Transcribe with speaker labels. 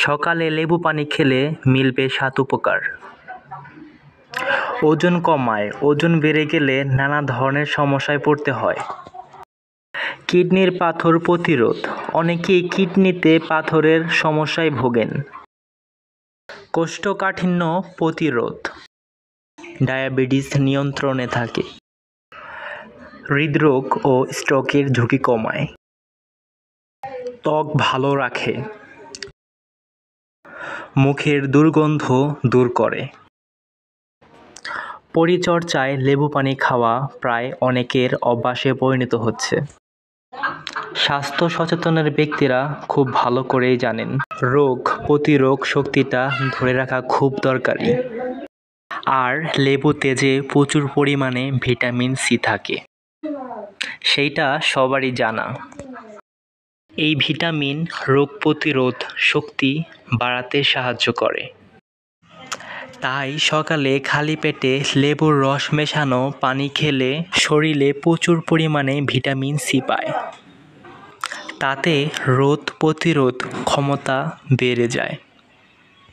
Speaker 1: সকালে লেবু পানি খেলে মিলবে 7 উপকার। ওজন কমায়, ওজন বেড়ে গেলে নানা ধরনের সমস্যায় পড়তে হয়। কিডনির পাথর প্রতিরোধ, অনেকেই কিডনিতে পাথরের সমস্যায় ভোগেন। কোষ্ঠকাঠিন্য প্রতিরোধ, ডায়াবেটিস নিয়ন্ত্রণে থাকে। হৃদরোগ ও স্ট্রোকের ঝুঁকি কমায়। ত্বক ভালো রাখে। মুখের দুর্গন্ধ দূর করে। পরিচর্যায় লেবু পানি খাওয়া প্রায় অনেকের অভ্যাসে পরিণত হচ্ছে। স্বাস্থ্য সচেতনের ব্যক্তিরা খুব ভালো করেই জানেন, রোগ প্রতিরোধ শক্তিটা ধরে রাখা খুব দরকারি। আর লেবুতে যে প্রচুর পরিমাণে ভিটামিন সি থাকে, সেইটা সবারই জানা। এই ভিটামিন রোগ প্রতিরোধ শক্তি বাড়াতে সাহায্য করে। তাই সকালে খালি পেটে লেবুর রস মেশানো পানি খেলে শরীরে প্রচুর পরিমাণে ভিটামিন সি পায়। তাতে রোগ প্রতিরোধ ক্ষমতা বেড়ে যায়।